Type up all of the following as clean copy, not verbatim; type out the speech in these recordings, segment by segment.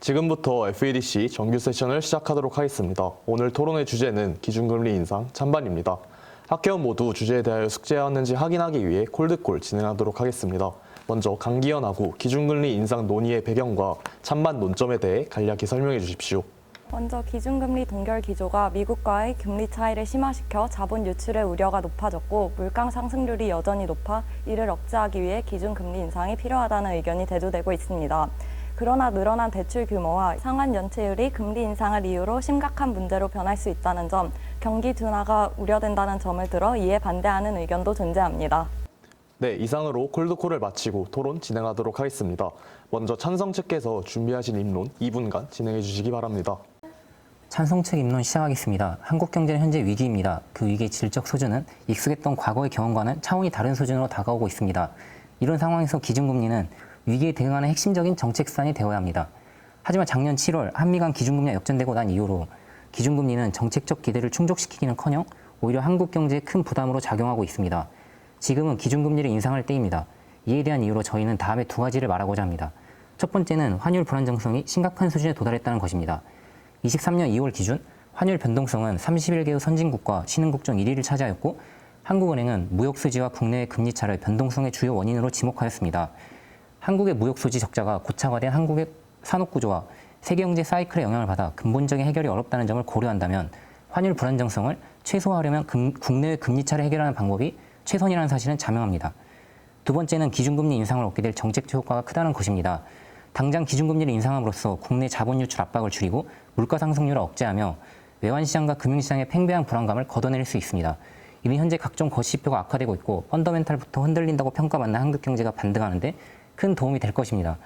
지금부터 FEDC 정규 세션을 시작하도록 하겠습니다. 오늘 토론의 주제는 기준금리 인상 찬반입니다. 학회원 모두 주제에 대하여 숙지해왔는지 확인하기 위해 콜드콜 진행하도록 하겠습니다. 먼저 강기현하고 기준금리 인상 논의의 배경과 찬반 논점에 대해 간략히 설명해 주십시오. 먼저 기준금리 동결 기조가 미국과의 금리 차이를 심화시켜 자본 유출의 우려가 높아졌고 물가 상승률이 여전히 높아 이를 억제하기 위해 기준금리 인상이 필요하다는 의견이 대두되고 있습니다. 그러나 늘어난 대출 규모와 상환 연체율이 금리 인상을 이유로 심각한 문제로 변할 수 있다는 점, 경기 둔화가 우려된다는 점을 들어 이에 반대하는 의견도 존재합니다. 네, 이상으로 콜드콜을 마치고 토론 진행하도록 하겠습니다. 먼저 찬성 측께서 준비하신 입론 2분간 진행해 주시기 바랍니다. 찬성 측 입론 시작하겠습니다. 한국 경제는 현재 위기입니다. 그 위기의 질적 수준은 익숙했던 과거의 경험과는 차원이 다른 수준으로 다가오고 있습니다. 이런 상황에서 기준금리는 위기에 대응하는 핵심적인 정책 수단이 되어야 합니다. 하지만 작년 7월 한미 간 기준금리가 역전되고 난 이후로 기준금리는 정책적 기대를 충족시키기는커녕 오히려 한국 경제에 큰 부담으로 작용하고 있습니다. 지금은 기준금리를 인상할 때입니다. 이에 대한 이유로 저희는 다음에 두 가지를 말하고자 합니다. 첫 번째는 환율 불안정성이 심각한 수준에 도달했다는 것입니다. 23년 2월 기준 환율 변동성은 31개의 선진국과 신흥국 중 1위를 차지하였고 한국은행은 무역수지와 국내의 금리차를 변동성의 주요 원인으로 지목하였습니다. 한국의 무역수지 적자가 고착화된 한국의 산업구조와 세계경제 사이클의 영향을 받아 근본적인 해결이 어렵다는 점을 고려한다면 환율 불안정성을 최소화하려면 국내의 금리차를 해결하는 방법이 최선이라는 사실은 자명합니다. 두 번째는 기준금리 인상을 얻게 될 정책 효과가 크다는 것입니다. 당장 기준금리를 인상함으로써 국내 자본 유출 압박을 줄이고 물가 상승률을 억제하며 외환시장과 금융시장의 팽배한 불안감을 걷어낼 수 있습니다. 이는 현재 각종 거시지표가 악화되고 있고 펀더멘탈부터 흔들린다고 평가받는 한국 경제가 반등하는데 큰 도움이 될 것입니다.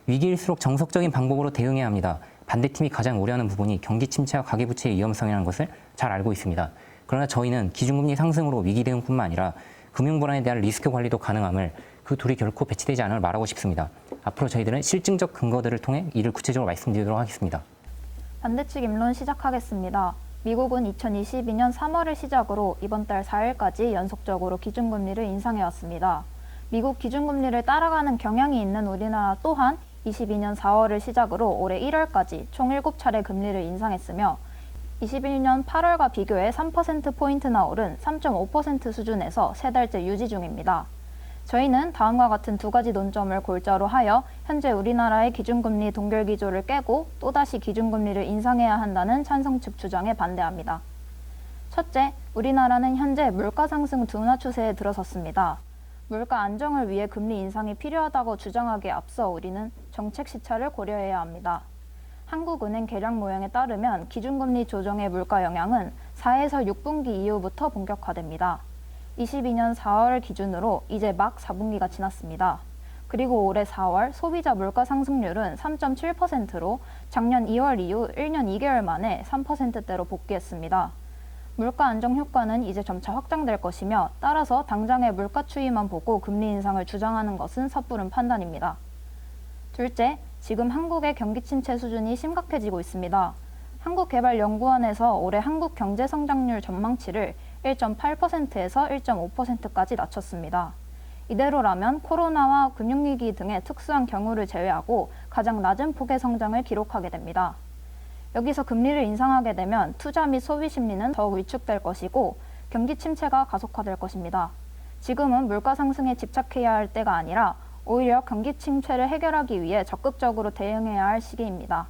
위기일수록 정석적인 방법으로 대응해야 합니다. 반대팀이 가장 우려하는 부분이 경기 침체와 가계부채의 위험성이라는 것을 잘 알고 있습니다. 그러나 저희는 기준금리 상승으로 위기 대응뿐만 아니라 금융불안에 대한 리스크 관리도 가능함을 그 둘이 결코 배치되지 않을 말하고 싶습니다. 앞으로 저희들은 실증적 근거들을 통해 이를 구체적으로 말씀드리도록 하겠습니다. 반대측 입론 시작하겠습니다. 미국은 2022년 3월을 시작으로 이번 달 4일까지 연속적으로 기준금리를 인상해왔습니다. 미국 기준금리를 따라가는 경향이 있는 우리나라 또한 22년 4월을 시작으로 올해 1월까지 총 7차례 금리를 인상했으며 21년 8월과 비교해 3%포인트나 오른 3.5% 수준에서 3달째 유지 중입니다. 저희는 다음과 같은 두 가지 논점을 골자로 하여 현재 우리나라의 기준금리 동결 기조를 깨고 또다시 기준금리를 인상해야 한다는 찬성 측 주장에 반대합니다. 첫째, 우리나라는 현재 물가 상승 둔화 추세에 들어섰습니다. 물가 안정을 위해 금리 인상이 필요하다고 주장하기에 앞서 우리는 정책 시차를 고려해야 합니다. 한국은행 계량 모형에 따르면 기준금리 조정의 물가 영향은 4에서 6분기 이후부터 본격화됩니다. 22년 4월 기준으로 이제 막 4분기가 지났습니다. 그리고 올해 4월 소비자 물가 상승률은 3.7%로 작년 2월 이후 1년 2개월 만에 3%대로 복귀했습니다. 물가 안정 효과는 이제 점차 확장될 것이며 따라서 당장의 물가 추이만 보고 금리 인상을 주장하는 것은 섣부른 판단입니다. 둘째, 지금 한국의 경기 침체 수준이 심각해지고 있습니다. 한국개발연구원에서 올해 한국 경제 성장률 전망치를 1.8%에서 1.5%까지 낮췄습니다. 이대로라면 코로나와 금융위기 등의 특수한 경우를 제외하고 가장 낮은 폭의 성장을 기록하게 됩니다. 여기서 금리를 인상하게 되면 투자 및 소비 심리는 더욱 위축될 것이고 경기 침체가 가속화될 것입니다. 지금은 물가 상승에 집착해야 할 때가 아니라 오히려 경기 침체를 해결하기 위해 적극적으로 대응해야 할 시기입니다.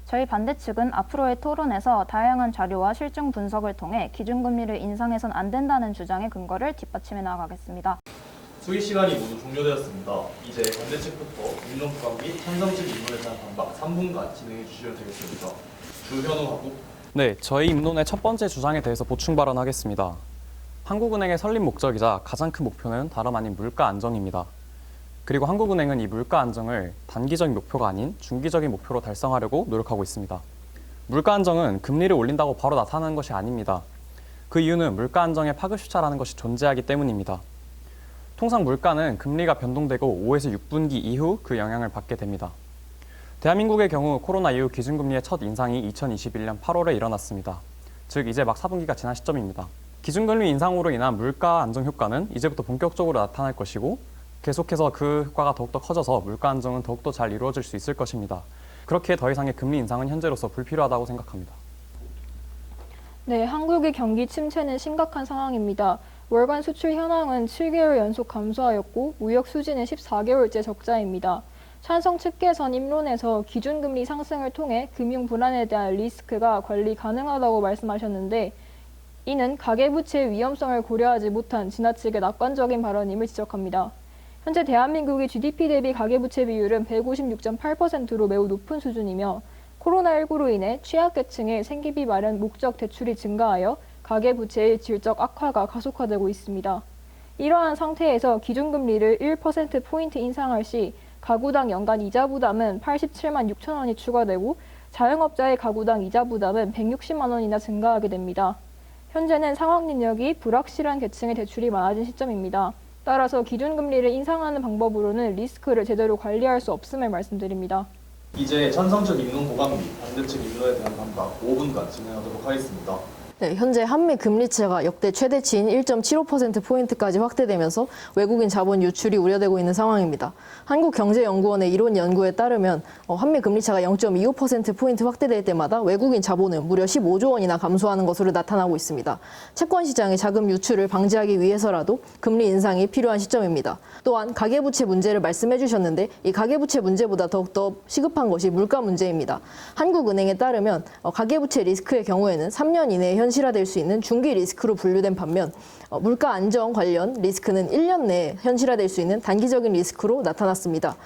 저희 반대측은 앞으로의 토론에서 다양한 자료와 실증 분석을 통해 기준금리를 인상해선 안 된다는 주장의 근거를 뒷받침해 나가겠습니다. 수기 시간이 모두 종료되었습니다. 이제 반대측부터 입론 부관 및 찬성 측 입론에 대한 반박 3분간 진행해 주시면 되겠습니다. 주현우하고 네, 저희 입론의 첫 번째 주장에 대해서 보충 발언하겠습니다. 한국은행의 설립 목적이자 가장 큰 목표는 다름 아닌 물가 안정입니다. 그리고 한국은행은 이 물가 안정을 단기적인 목표가 아닌 중기적인 목표로 달성하려고 노력하고 있습니다. 물가 안정은 금리를 올린다고 바로 나타나는 것이 아닙니다. 그 이유는 물가 안정의 파급수차라는 것이 존재하기 때문입니다. 통상 물가는 금리가 변동되고 5에서 6분기 이후 그 영향을 받게 됩니다. 대한민국의 경우 코로나 이후 기준금리의 첫 인상이 2021년 8월에 일어났습니다. 즉 이제 막 4분기가 지난 시점입니다. 기준금리 인상으로 인한 물가 안정 효과는 이제부터 본격적으로 나타날 것이고 계속해서 그 효과가 더욱더 커져서 물가 안정은 더욱더 잘 이루어질 수 있을 것입니다. 그렇게 더 이상의 금리 인상은 현재로서 불필요하다고 생각합니다. 네, 한국의 경기 침체는 심각한 상황입니다. 월간 수출 현황은 7개월 연속 감소하였고 무역 수지는 14개월째 적자입니다. 찬성 측께선 입론에서 기준금리 상승을 통해 금융 불안에 대한 리스크가 관리 가능하다고 말씀하셨는데 이는 가계부채의 위험성을 고려하지 못한 지나치게 낙관적인 발언임을 지적합니다. 현재 대한민국의 GDP 대비 가계부채 비율은 156.8%로 매우 높은 수준이며 코로나19로 인해 취약계층의 생계비 마련 목적 대출이 증가하여 가계부채의 질적 악화가 가속화되고 있습니다. 이러한 상태에서 기준금리를 1%포인트 인상할 시 가구당 연간 이자 부담은 87만 6천 원이 추가되고 자영업자의 가구당 이자 부담은 160만 원이나 증가하게 됩니다. 현재는 상환 능력이 불확실한 계층의 대출이 많아진 시점입니다. 따라서 기준금리를 인상하는 방법으로는 리스크를 제대로 관리할 수 없음을 말씀드립니다. 이제 찬성 측 입론 보강 및 반대 측 입론에 대한 반박 5분간 진행하도록 하겠습니다. 네, 현재 한미 금리차가 역대 최대치인 1.75%포인트까지 확대되면서 외국인 자본 유출이 우려되고 있는 상황입니다. 한국경제연구원의 이론 연구에 따르면 한미 금리차가 0.25%포인트 확대될 때마다 외국인 자본은 무려 15조 원이나 감소하는 것으로 나타나고 있습니다. 채권 시장의 자금 유출을 방지하기 위해서라도 금리 인상이 필요한 시점입니다. 또한 가계부채 문제를 말씀해 주셨는데 이 가계부채 문제보다 더욱더 시급한 것이 물가 문제입니다. 한국은행에 따르면 가계부채 리스크의 경우에는 3년 이내에 현실화될 수 있는 중기 리스크로 분류된 반면 물가 안정 관련 리스크는 1년 내에 현실화될 수 있는 단기적인 리스크로 나타났습니다.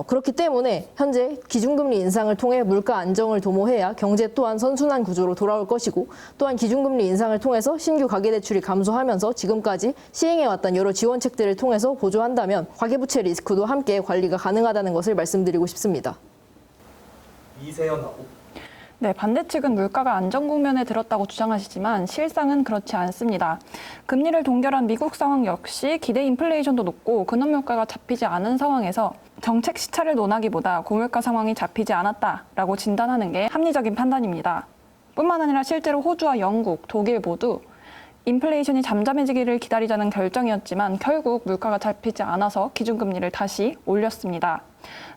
그렇기 때문에 현재 기준금리 인상을 통해 물가 안정을 도모해야 경제 또한 선순환 구조로 돌아올 것이고 또한 기준금리 인상을 통해서 신규 가계대출이 감소하면서 지금까지 시행해왔던 여러 지원책들을 통해서 보조한다면 가계부채 리스크도 함께 관리가 가능하다는 것을 말씀드리고 싶습니다. 이세연하고 네, 반대 측은 물가가 안정 국면에 들었다고 주장하시지만 실상은 그렇지 않습니다. 금리를 동결한 미국 상황 역시 기대 인플레이션도 높고 근원물가가 잡히지 않은 상황에서 정책 시차를 논하기보다 고물가 상황이 잡히지 않았다라고 진단하는 게 합리적인 판단입니다. 뿐만 아니라 실제로 호주와 영국, 독일 모두 인플레이션이 잠잠해지기를 기다리자는 결정이었지만 결국 물가가 잡히지 않아서 기준금리를 다시 올렸습니다.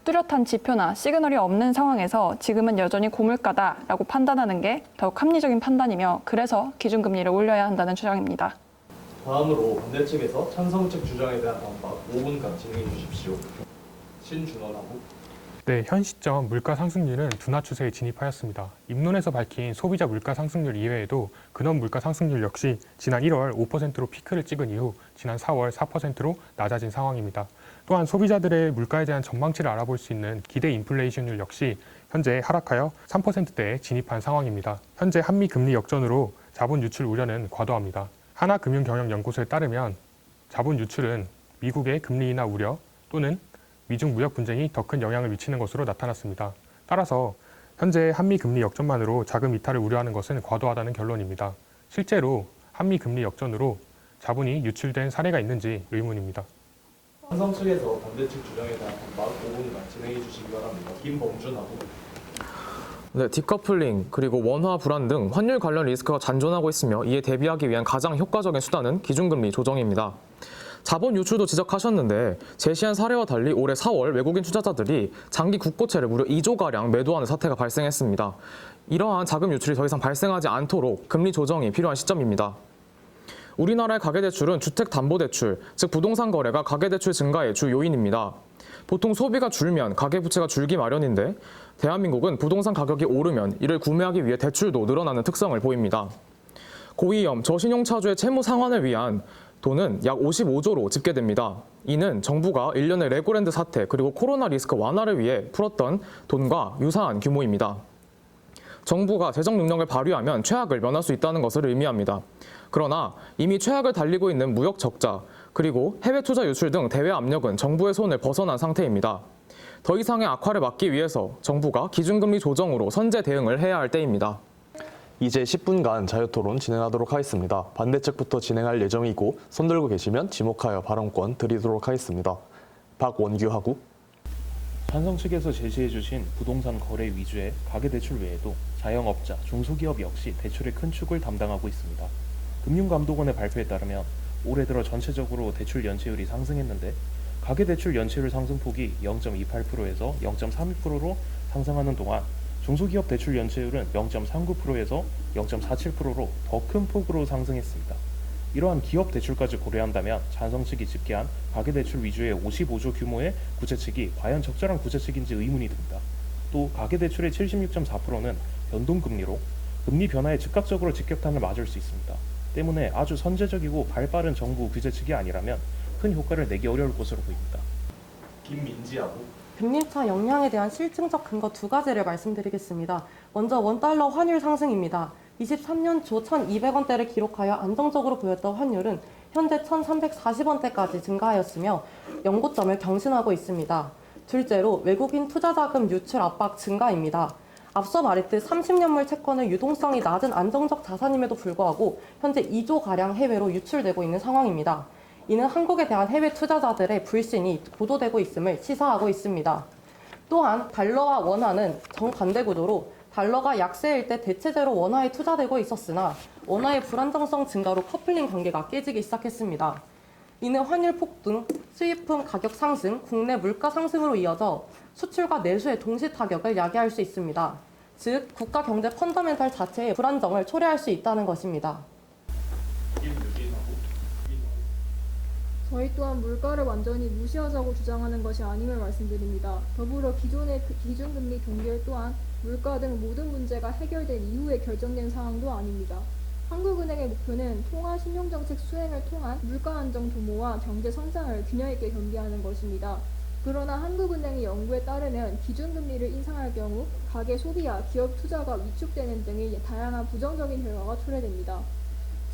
뚜렷한 지표나 시그널이 없는 상황에서 지금은 여전히 고물가다라고 판단하는 게 더욱 합리적인 판단이며 그래서 기준금리를 올려야 한다는 주장입니다. 다음으로 반대 측에서 찬성 측 주장에 대한 반박 5분간 진행해 주십시오. 신준원하고 네, 현 시점 물가 상승률은 둔화 추세에 진입하였습니다. 입론에서 밝힌 소비자 물가 상승률 이외에도 근원 물가 상승률 역시 지난 1월 5%로 피크를 찍은 이후 지난 4월 4%로 낮아진 상황입니다. 또한 소비자들의 물가에 대한 전망치를 알아볼 수 있는 기대 인플레이션율 역시 현재 하락하여 3%대에 진입한 상황입니다. 현재 한미 금리 역전으로 자본 유출 우려는 과도합니다. 하나금융경영연구소에 따르면 자본 유출은 미국의 금리 인하 우려 또는 미중 무역 분쟁이 더 큰 영향을 미치는 것으로 나타났습니다. 따라서 현재 한미 금리 역전만으로 자금 이탈을 우려하는 것은 과도하다는 결론입니다. 실제로 한미 금리 역전으로 자본이 유출된 사례가 있는지 의문입니다. 찬성 측에서 반대 측 주장에 대한 반박 5분간 진행해 주시기 바랍니다. 김범준하고 네, 디커플링 그리고 원화 불안 등 환율 관련 리스크가 잔존하고 있으며 이에 대비하기 위한 가장 효과적인 수단은 기준금리 조정입니다. 자본 유출도 지적하셨는데 제시한 사례와 달리 올해 4월 외국인 투자자들이 장기 국고채를 무려 2조가량 매도하는 사태가 발생했습니다. 이러한 자금 유출이 더 이상 발생하지 않도록 금리 조정이 필요한 시점입니다. 우리나라의 가계대출은 주택담보대출, 즉 부동산 거래가 가계대출 증가의 주 요인입니다. 보통 소비가 줄면 가계부채가 줄기 마련인데 대한민국은 부동산 가격이 오르면 이를 구매하기 위해 대출도 늘어나는 특성을 보입니다. 고위험, 저신용차주의 채무 상환을 위한 돈은 약 55조로 집계됩니다. 이는 정부가 일련의 레고랜드 사태 그리고 코로나 리스크 완화를 위해 풀었던 돈과 유사한 규모입니다. 정부가 재정 능력을 발휘하면 최악을 면할 수 있다는 것을 의미합니다. 그러나 이미 최악을 달리고 있는 무역 적자 그리고 해외 투자 유출 등 대외 압력은 정부의 손을 벗어난 상태입니다. 더 이상의 악화를 막기 위해서 정부가 기준금리 조정으로 선제 대응을 해야 할 때입니다. 이제 10분간 자유토론 진행하도록 하겠습니다. 반대 측부터 진행할 예정이고 손 들고 계시면 지목하여 발언권 드리도록 하겠습니다. 박원규하고 찬성 측에서 제시해 주신 부동산 거래 위주의 가계대출 외에도 자영업자, 중소기업 역시 대출의 큰 축을 담당하고 있습니다. 금융감독원의 발표에 따르면 올해 들어 전체적으로 대출 연체율이 상승했는데 가계대출 연체율 상승폭이 0.28%에서 0.32%로 상승하는 동안 중소기업 대출 연체율은 0.39%에서 0.47%로 더 큰 폭으로 상승했습니다. 이러한 기업 대출까지 고려한다면 찬성 측이 집계한 가계대출 위주의 55조 규모의 구제책이 과연 적절한 구제책인지 의문이 듭니다. 또 가계대출의 76.4%는 변동금리로 금리 변화에 즉각적으로 직격탄을 맞을 수 있습니다. 때문에 아주 선제적이고 발빠른 정부 규제책이 아니라면 큰 효과를 내기 어려울 것으로 보입니다. 김민지하고 금리차 영향에 대한 실증적 근거 두 가지를 말씀드리겠습니다. 먼저 원달러 환율 상승입니다. 23년 초 1,200원대를 기록하여 안정적으로 보였던 환율은 현재 1,340원대까지 증가하였으며 연고점을 경신하고 있습니다. 둘째로 외국인 투자자금 유출 압박 증가입니다. 앞서 말했듯 30년물 채권은 유동성이 낮은 안정적 자산임에도 불구하고 현재 2조가량 해외로 유출되고 있는 상황입니다. 이는 한국에 대한 해외 투자자들의 불신이 고조되고 있음을 시사하고 있습니다. 또한 달러와 원화는 정반대 구도로 달러가 약세일 때 대체제로 원화에 투자되고 있었으나 원화의 불안정성 증가로 커플링 관계가 깨지기 시작했습니다. 이는 환율 폭등, 수입품 가격 상승, 국내 물가 상승으로 이어져 수출과 내수의 동시 타격을 야기할 수 있습니다. 즉, 국가 경제 펀더멘털 자체의 불안정을 초래할 수 있다는 것입니다. 저희 또한 물가를 완전히 무시하자고 주장하는 것이 아님을 말씀드립니다. 더불어 기존의 기준금리 동결 또한 물가 등 모든 문제가 해결된 이후에 결정된 사항도 아닙니다. 한국은행의 목표는 통화 신용정책 수행을 통한 물가 안정 도모와 경제 성장을 균형 있게 겸비하는 것입니다. 그러나 한국은행의 연구에 따르면 기준금리를 인상할 경우 가계 소비와 기업 투자가 위축되는 등의 다양한 부정적인 결과가 초래됩니다.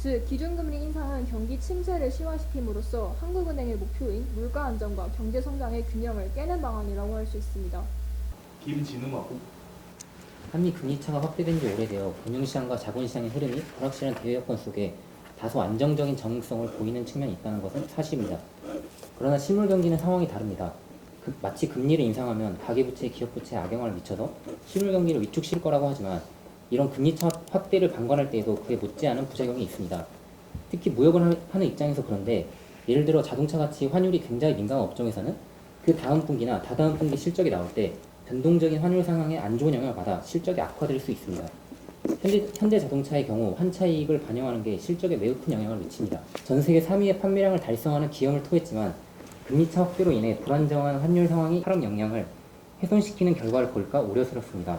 즉, 기준금리 인상은 경기 침체를 심화시킴으로써 한국은행의 목표인 물가 안정과 경제 성장의 균형을 깨는 방안이라고 할 수 있습니다. 김진음하고 한미 금리차가 확대된 지 오래되어 금융시장과 자본시장의 흐름이 불확실한 대외 여건 속에 다소 안정적인 정응성을 보이는 측면이 있다는 것은 사실입니다. 그러나 실물 경기는 상황이 다릅니다. 마치 금리를 인상하면 가계부채, 기업부채에 악영향을 미쳐서 실물 경기를 위축시킬 거라고 하지만 이런 금리차 확대를 방관할 때에도 그에 못지않은 부작용이 있습니다. 특히 무역을 하는 입장에서 그런데 예를 들어 자동차같이 환율이 굉장히 민감한 업종에서는 그 다음 분기나 다다음 분기 실적이 나올 때 변동적인 환율 상황에 안 좋은 영향을 받아 실적이 악화될 수 있습니다. 현대자동차의 경우 환차이익을 반영하는 게 실적에 매우 큰 영향을 미칩니다. 전 세계 3위의 판매량을 달성하는 기업을 토했지만 금리차 확대로 인해 불안정한 환율 상황이 하락 영향을 훼손시키는 결과를 볼까 우려스럽습니다.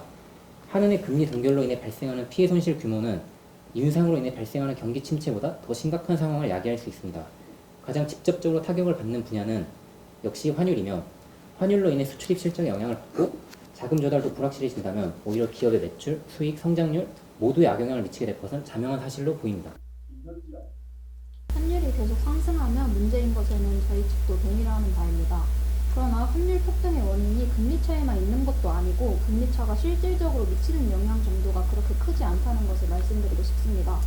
한은의 금리 동결로 인해 발생하는 피해 손실 규모는 인상으로 인해 발생하는 경기 침체보다 더 심각한 상황을 야기할 수 있습니다. 가장 직접적으로 타격을 받는 분야는 역시 환율이며 환율로 인해 수출입 실적에 영향을 받고 자금 조달도 불확실해진다면 오히려 기업의 매출, 수익, 성장률 모두에 악영향을 미치게 될 것은 자명한 사실로 보입니다. 환율이 계속 상승하면 문제인 것에는 저희 측도 동의하는 바입니다. 그러나 환율 폭등의 원인이 금리차에만 있는 것도 아니고 금리차가 실질적으로 미치는 영향 정도가 그렇게 크지 않다는 것을 말씀드리고 싶습니다.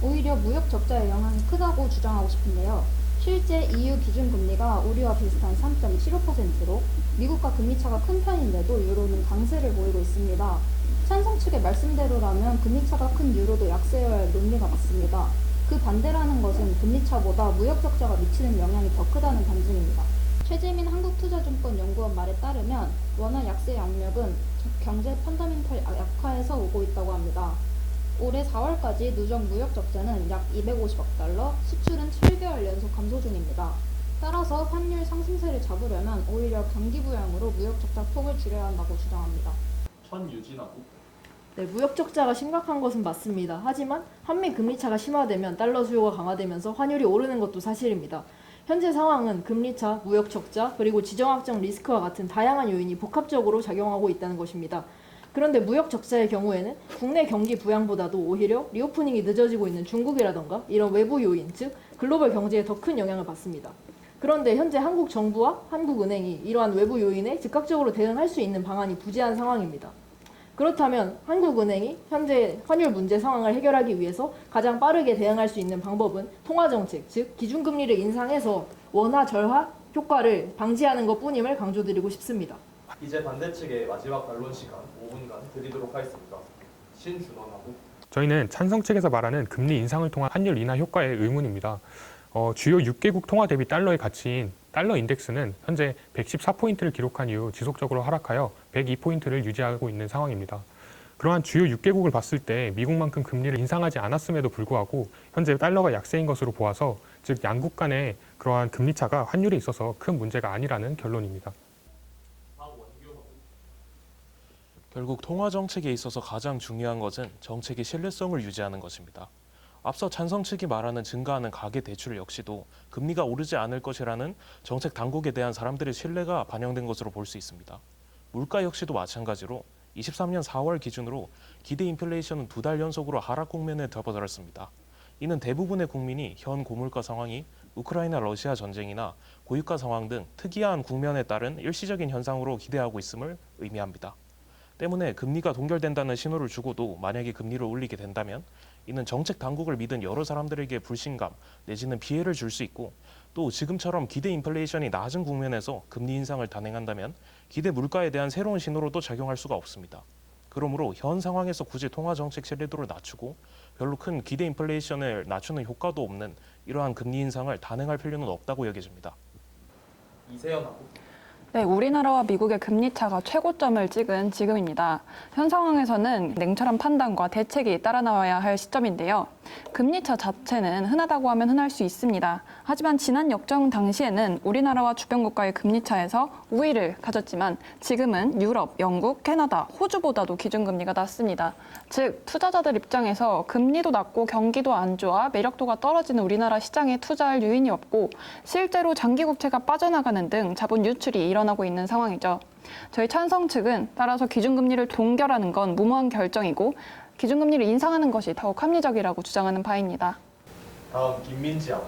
오히려 무역 적자의 영향이 크다고 주장하고 싶은데요. 실제 EU 기준금리가 우리와 비슷한 3.75%로 미국과 금리차가 큰 편인데도 유로는 강세를 보이고 있습니다. 찬성 측의 말씀대로라면 금리차가 큰 유로도 약세여야 할 논리가 맞습니다. 그 반대라는 것은 금리차보다 무역 적자가 미치는 영향이 더 크다는 반증입니다. 최재민 한국투자증권연구원 말에 따르면 원화 약세의 압력은 경제 펀더멘털 약화에서 오고 있다고 합니다. 올해 4월까지 누적 무역 적자는 약 250억 달러, 수출은 7개월 연속 감소 중입니다. 따라서 환율 상승세를 잡으려면 오히려 경기 부양으로 무역 적자 폭을 줄여야 한다고 주장합니다. 천유진하고 네, 무역 적자가 심각한 것은 맞습니다. 하지만 한미 금리차가 심화되면 달러 수요가 강화되면서 환율이 오르는 것도 사실입니다. 현재 상황은 금리차, 무역 적자, 그리고 지정학적 리스크와 같은 다양한 요인이 복합적으로 작용하고 있다는 것입니다. 그런데 무역 적자의 경우에는 국내 경기 부양보다도 오히려 리오프닝이 늦어지고 있는 중국이라던가 이런 외부 요인, 즉 글로벌 경제에 더 큰 영향을 받습니다. 그런데 현재 한국 정부와 한국은행이 이러한 외부 요인에 즉각적으로 대응할 수 있는 방안이 부재한 상황입니다. 그렇다면 한국은행이 현재 환율 문제 상황을 해결하기 위해서 가장 빠르게 대응할 수 있는 방법은 통화정책, 즉 기준금리를 인상해서 원화 절하 효과를 방지하는 것뿐임을 강조드리고 싶습니다. 이제 반대 측의 마지막 반론 시간 5분간 드리도록 하겠습니다. 신준원하고 저희는 찬성 측에서 말하는 금리 인상을 통한 환율 인하 효과에 의문입니다. 주요 6개국 통화 대비 달러의 가치인 달러 인덱스는 현재 114포인트를 기록한 이후 지속적으로 하락하여 102포인트를 유지하고 있는 상황입니다. 그러한 주요 6개국을 봤을 때 미국만큼 금리를 인상하지 않았음에도 불구하고 현재 달러가 약세인 것으로 보아서 즉 양국 간의 그러한 금리 차가 환율에 있어서 큰 문제가 아니라는 결론입니다. 결국 통화 정책에 있어서 가장 중요한 것은 정책의 신뢰성을 유지하는 것입니다. 앞서 찬성 측이 말하는 증가하는 가계 대출 역시도 금리가 오르지 않을 것이라는 정책 당국에 대한 사람들의 신뢰가 반영된 것으로 볼 수 있습니다. 물가 역시도 마찬가지로 23년 4월 기준으로 기대 인플레이션은 2달 연속으로 하락 국면에 접어들었습니다. 이는 대부분의 국민이 현 고물가 상황이 우크라이나 러시아 전쟁이나 고유가 상황 등 특이한 국면에 따른 일시적인 현상으로 기대하고 있음을 의미합니다. 때문에 금리가 동결된다는 신호를 주고도 만약에 금리를 올리게 된다면 이는 정책 당국을 믿은 여러 사람들에게 불신감 내지는 피해를 줄 수 있고 또 지금처럼 기대 인플레이션이 낮은 국면에서 금리 인상을 단행한다면 기대 물가에 대한 새로운 신호로도 작용할 수가 없습니다. 그러므로 현 상황에서 굳이 통화 정책 신뢰도를 낮추고 별로 큰 기대 인플레이션을 낮추는 효과도 없는 이러한 금리 인상을 단행할 필요는 없다고 여겨집니다. 네, 우리나라와 미국의 금리 차가 최고점을 찍은 지금입니다. 현 상황에서는 냉철한 판단과 대책이 따라 나와야 할 시점인데요. 금리 차 자체는 흔하다고 하면 흔할 수 있습니다. 하지만 지난 역정 당시에는 우리나라와 주변 국가의 금리 차에서 우위를 가졌지만 지금은 유럽, 영국, 캐나다, 호주보다도 기준금리가 낮습니다. 즉, 투자자들 입장에서 금리도 낮고 경기도 안 좋아 매력도가 떨어지는 우리나라 시장에 투자할 유인이 없고 실제로 장기 국채가 빠져나가는 등 자본 유출이 일어나고 있는 상황이죠. 저희 찬성 측은 따라서 기준금리를 동결하는 건 무모한 결정이고 기준금리를 인상하는 것이 더욱 합리적이라고 주장하는 바입니다. 다음 김민지하고.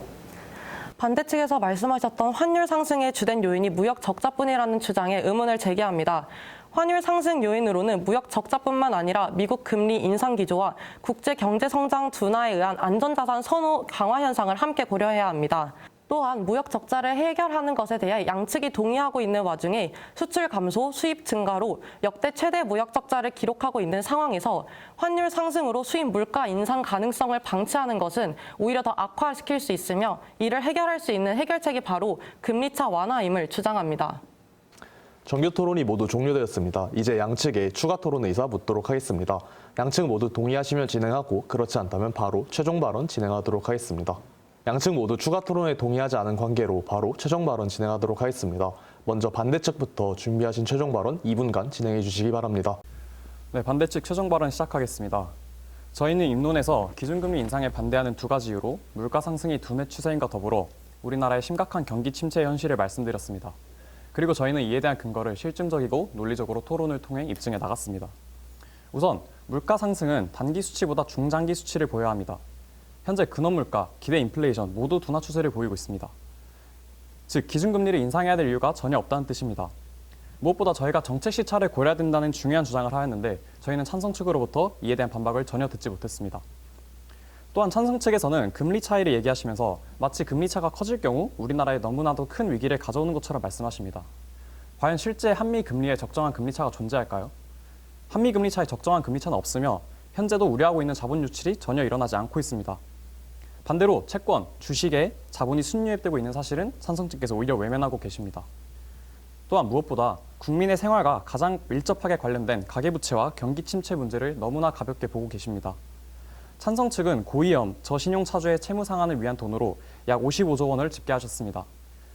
반대 측에서 말씀하셨던 환율 상승의 주된 요인이 무역 적자뿐이라는 주장에 의문을 제기합니다. 환율 상승 요인으로는 무역 적자뿐만 아니라 미국 금리 인상 기조와 국제 경제 성장 둔화에 의한 안전자산 선호 강화 현상을 함께 고려해야 합니다. 또한 무역 적자를 해결하는 것에 대해 양측이 동의하고 있는 와중에 수출 감소, 수입 증가로 역대 최대 무역 적자를 기록하고 있는 상황에서 환율 상승으로 수입 물가 인상 가능성을 방치하는 것은 오히려 더 악화시킬 수 있으며 이를 해결할 수 있는 해결책이 바로 금리차 완화임을 주장합니다. 정규 토론이 모두 종료되었습니다. 이제 양측의 추가 토론 의사 묻도록 하겠습니다. 양측 모두 동의하시면 진행하고 그렇지 않다면 바로 최종 발언 진행하도록 하겠습니다. 양측 모두 추가 토론에 동의하지 않은 관계로 바로 최종 발언 진행하도록 하겠습니다. 먼저 반대측부터 준비하신 최종 발언 2분간 진행해 주시기 바랍니다. 네, 반대측 최종 발언 시작하겠습니다. 저희는 입론에서 기준금리 인상에 반대하는 두 가지 이유로 물가 상승이 두뇌 추세인과 더불어 우리나라의 심각한 경기 침체 현실을 말씀드렸습니다. 그리고 저희는 이에 대한 근거를 실증적이고 논리적으로 토론을 통해 입증해 나갔습니다. 우선 물가 상승은 단기 수치보다 중장기 수치를 보여야 합니다. 현재 근원물가, 기대 인플레이션 모두 둔화 추세를 보이고 있습니다. 즉, 기준금리를 인상해야 될 이유가 전혀 없다는 뜻입니다. 무엇보다 저희가 정책 시차를 고려해야 된다는 중요한 주장을 하였는데 저희는 찬성 측으로부터 이에 대한 반박을 전혀 듣지 못했습니다. 또한 찬성 측에서는 금리 차이를 얘기하시면서 마치 금리 차가 커질 경우 우리나라에 너무나도 큰 위기를 가져오는 것처럼 말씀하십니다. 과연 실제 한미 금리에 적정한 금리 차가 존재할까요? 한미 금리 차에 적정한 금리 차는 없으며 현재도 우려하고 있는 자본 유출이 전혀 일어나지 않고 있습니다. 반대로 채권, 주식에 자본이 순유입되고 있는 사실은 찬성 측에서 오히려 외면하고 계십니다. 또한 무엇보다 국민의 생활과 가장 밀접하게 관련된 가계부채와 경기 침체 문제를 너무나 가볍게 보고 계십니다. 찬성 측은 고위험, 저신용 차주의 채무 상환을 위한 돈으로 약 55조 원을 집계하셨습니다.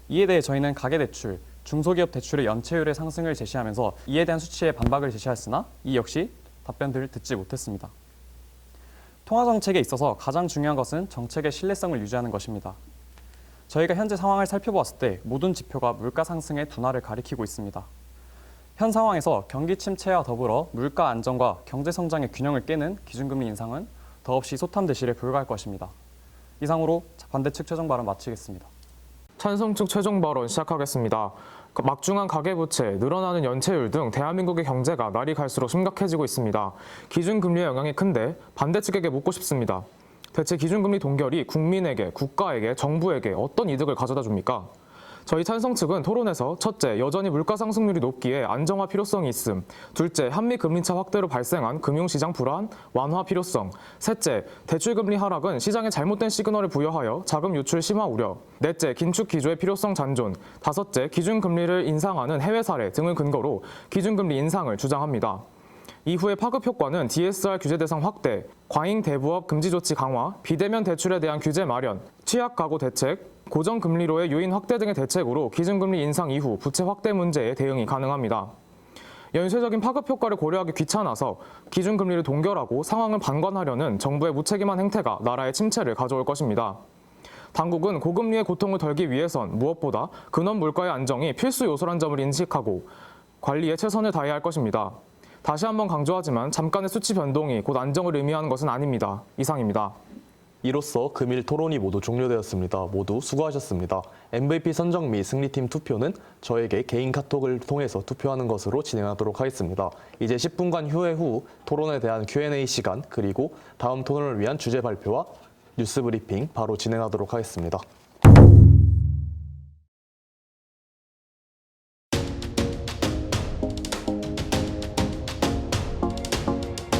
이에 대해 저희는 가계대출, 중소기업 대출의 연체율의 상승을 제시하면서 이에 대한 수치에 반박을 제시하였으나 이 역시 답변들을 듣지 못했습니다. 통화정책에 있어서 가장 중요한 것은 정책의 신뢰성을 유지하는 것입니다. 저희가 현재 상황을 살펴보았을 때 모든 지표가 물가 상승의 둔화를 가리키고 있습니다. 현 상황에서 경기 침체와 더불어 물가 안정과 경제 성장의 균형을 깨는 기준금리 인상은 더없이 소탐대실에 불과할 것입니다. 이상으로 반대측 최종 발언 마치겠습니다. 찬성 측 최종 발언 시작하겠습니다. 막중한 가계부채, 늘어나는 연체율 등 대한민국의 경제가 날이 갈수록 심각해지고 있습니다. 기준금리의 영향이 큰데 반대 측에게 묻고 싶습니다. 대체 기준금리 동결이 국민에게, 국가에게, 정부에게 어떤 이득을 가져다 줍니까? 저희 찬성 측은 토론에서 첫째, 여전히 물가 상승률이 높기에 안정화 필요성이 있음. 둘째, 한미 금리차 확대로 발생한 금융시장 불안, 완화 필요성. 셋째, 대출금리 하락은 시장에 잘못된 시그널을 부여하여 자금 유출 심화 우려. 넷째, 긴축 기조의 필요성 잔존. 다섯째, 기준금리를 인상하는 해외 사례 등을 근거로 기준금리 인상을 주장합니다. 이후의 파급 효과는 DSR 규제 대상 확대, 과잉 대부업 금지 조치 강화, 비대면 대출에 대한 규제 마련, 취약 가구 대책, 고정금리로의 유인 확대 등의 대책으로 기준금리 인상 이후 부채 확대 문제에 대응이 가능합니다. 연쇄적인 파급 효과를 고려하기 귀찮아서 기준금리를 동결하고 상황을 방관하려는 정부의 무책임한 행태가 나라의 침체를 가져올 것입니다. 당국은 고금리의 고통을 덜기 위해선 무엇보다 근원 물가의 안정이 필수 요소란 점을 인식하고 관리에 최선을 다해야 할 것입니다. 다시 한번 강조하지만 잠깐의 수치 변동이 곧 안정을 의미하는 것은 아닙니다. 이상입니다. 이로써 금일 토론이 모두 종료되었습니다. 모두 수고하셨습니다. MVP 선정 및 승리팀 투표는 저에게 개인 카톡을 통해서 투표하는 것으로 진행하도록 하겠습니다. 이제 10분간 휴회 후 토론에 대한 Q&A 시간, 그리고 다음 토론을 위한 주제 발표와 뉴스 브리핑 바로 진행하도록 하겠습니다.